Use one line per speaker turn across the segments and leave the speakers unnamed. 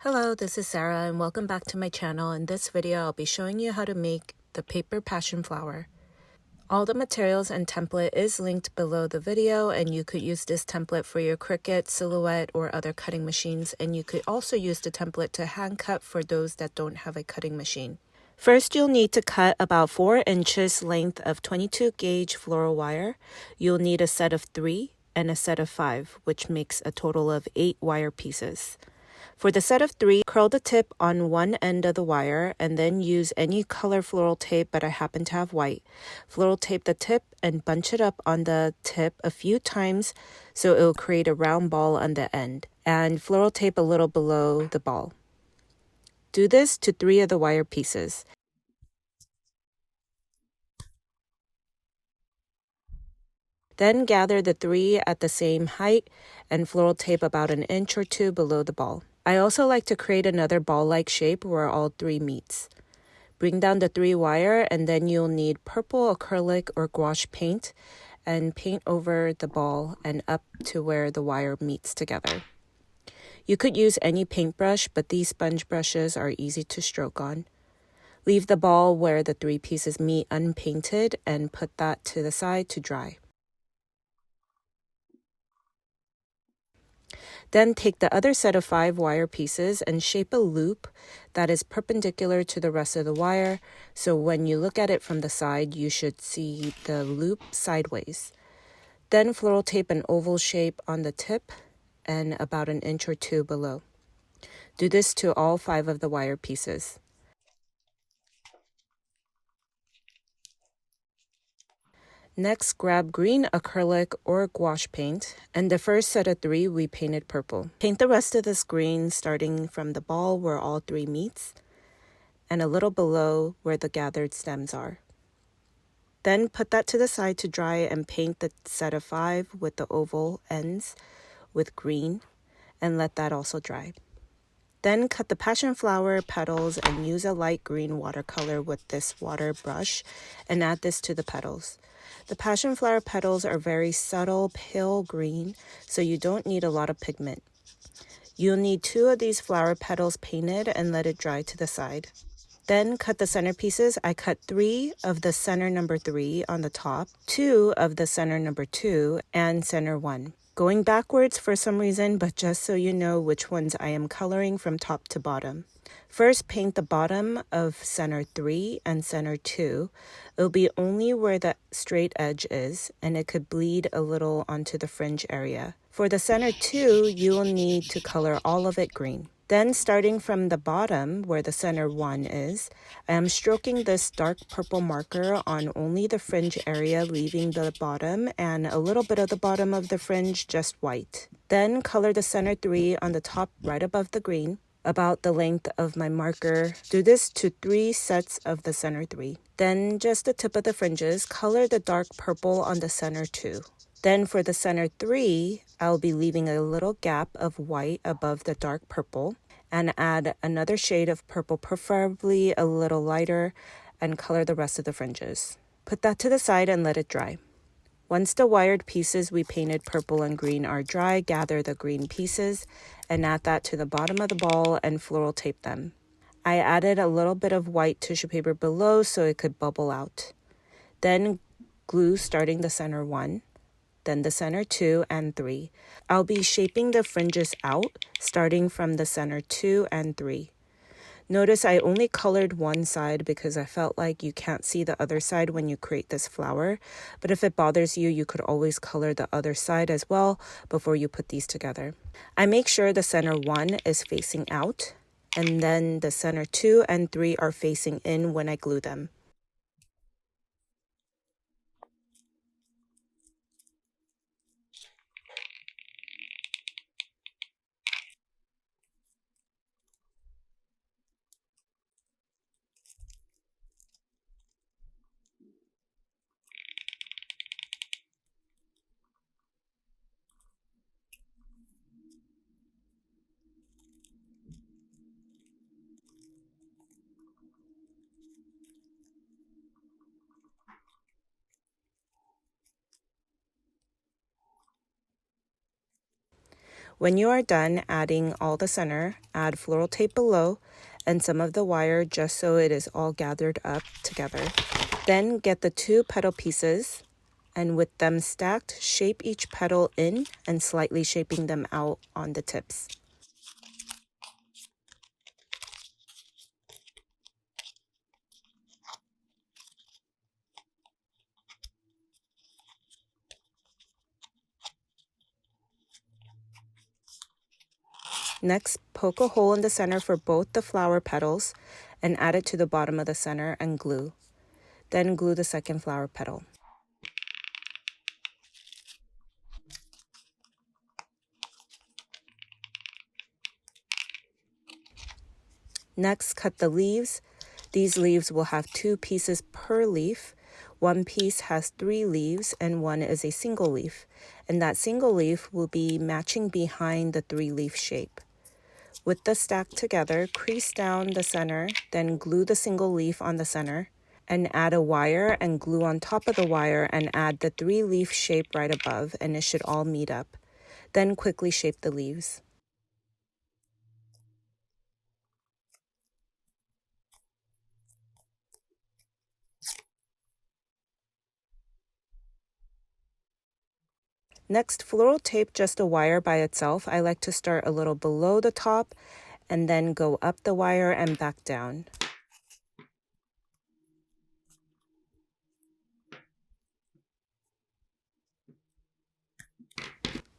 Hello, this is Sarah and welcome back to my channel. In this video, I'll be showing you how to make the paper passion flower. All the materials and template is linked below the video, and you could use this template for your Cricut, Silhouette, or other cutting machines, and you could also use the template to hand cut for those that don't have a cutting machine. First, you'll need to cut about 4 inches length of 22 gauge floral wire. You'll need a set of 3 and a set of 5, which makes a total of 8 wire pieces. For the set of 3, curl the tip on one end of the wire and then use any color floral tape, but I happen to have white. Floral tape the tip and bunch it up on the tip a few times so it will create a round ball on the end, and floral tape a little below the ball. Do this to 3 of the wire pieces. Then gather the 3 at the same height and floral tape about an inch or 2 below the ball. I also like to create another ball-like shape where all 3 meets. Bring down the 3 wire, and then you'll need purple acrylic or gouache paint and paint over the ball and up to where the wire meets together. You could use any paintbrush, but these sponge brushes are easy to stroke on. Leave the ball where the 3 pieces meet unpainted and put that to the side to dry. Then take the other set of 5 wire pieces and shape a loop that is perpendicular to the rest of the wire, so when you look at it from the side, you should see the loop sideways. Then floral tape an oval shape on the tip and about an inch or 2 below. Do this to all 5 of the wire pieces. Next, grab green acrylic or gouache paint, and the first set of 3 we painted purple. Paint the rest of this green starting from the ball where all 3 meets, and a little below where the gathered stems are. Then put that to the side to dry and paint the set of 5 with the oval ends with green, and let that also dry. Then cut the passion flower petals and use a light green watercolor with this water brush and add this to the petals. The passion flower petals are very subtle pale green, so you don't need a lot of pigment. You'll need 2 of these flower petals painted and let it dry to the side. Then cut the center pieces. I cut 3 of the center number 3 on the top, 2 of the center number 2, and center 1. Going backwards for some reason, but just so you know which ones I am coloring from top to bottom. First, paint the bottom of center 3 and center 2. It'll be only where the straight edge is, and it could bleed a little onto the fringe area. For the center 2, you will need to color all of it green. Then, starting from the bottom where the center 1 is, I am stroking this dark purple marker on only the fringe area, leaving the bottom and a little bit of the bottom of the fringe just white. Then color the center 3 on the top right above the green, about the length of my marker. Do this to 3 sets of the center 3. Then just the tip of the fringes, color the dark purple on the center 2. Then for the center 3, I'll be leaving a little gap of white above the dark purple and add another shade of purple, preferably a little lighter, and color the rest of the fringes. Put that to the side and let it dry. Once the wired pieces we painted purple and green are dry, gather the green pieces and add that to the bottom of the ball and floral tape them. I added a little bit of white tissue paper below so it could bubble out. Then glue starting the center 1, then the center 2 and 3. I'll be shaping the fringes out starting from the center 2 and 3. Notice I only colored one side because I felt like you can't see the other side when you create this flower, but if it bothers you, you could always color the other side as well before you put these together. I make sure the center 1 is facing out, and then the center 2 and 3 are facing in when I glue them. When you are done adding all the center, add floral tape below and some of the wire just so it is all gathered up together. Then get the 2 petal pieces and with them stacked, shape each petal in and slightly shaping them out on the tips. Next, poke a hole in the center for both the flower petals and add it to the bottom of the center and glue. Then glue the second flower petal. Next, cut the leaves. These leaves will have 2 pieces per leaf. One piece has 3 leaves and one is a single leaf. And that single leaf will be matching behind the 3-leaf shape. With the stack together, crease down the center, then glue the single leaf on the center, and add a wire and glue on top of the wire and add the 3-leaf shape right above, and it should all meet up. Then quickly shape the leaves. Next, floral tape just a wire by itself. I like to start a little below the top and then go up the wire and back down.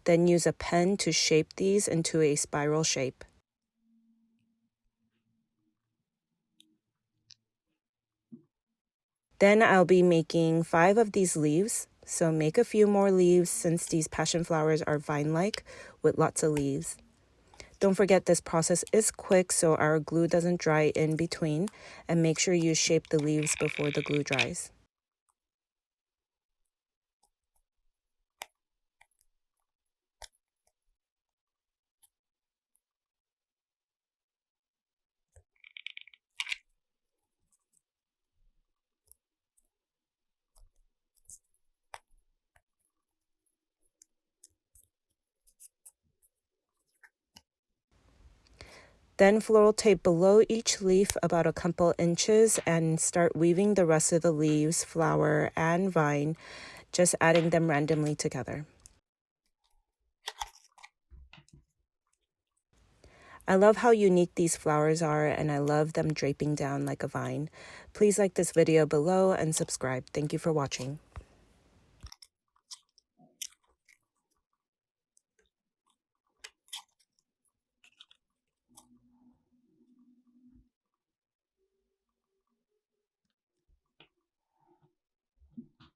Then use a pen to shape these into a spiral shape. Then I'll be making 5 of these leaves. So make a few more leaves since these passion flowers are vine-like with lots of leaves. Don't forget this process is quick so our glue doesn't dry in between, and make sure you shape the leaves before the glue dries. Then floral tape below each leaf about a couple inches and start weaving the rest of the leaves, flower, and vine, just adding them randomly together. I love how unique these flowers are and I love them draping down like a vine. Please like this video below and subscribe. Thank you for watching.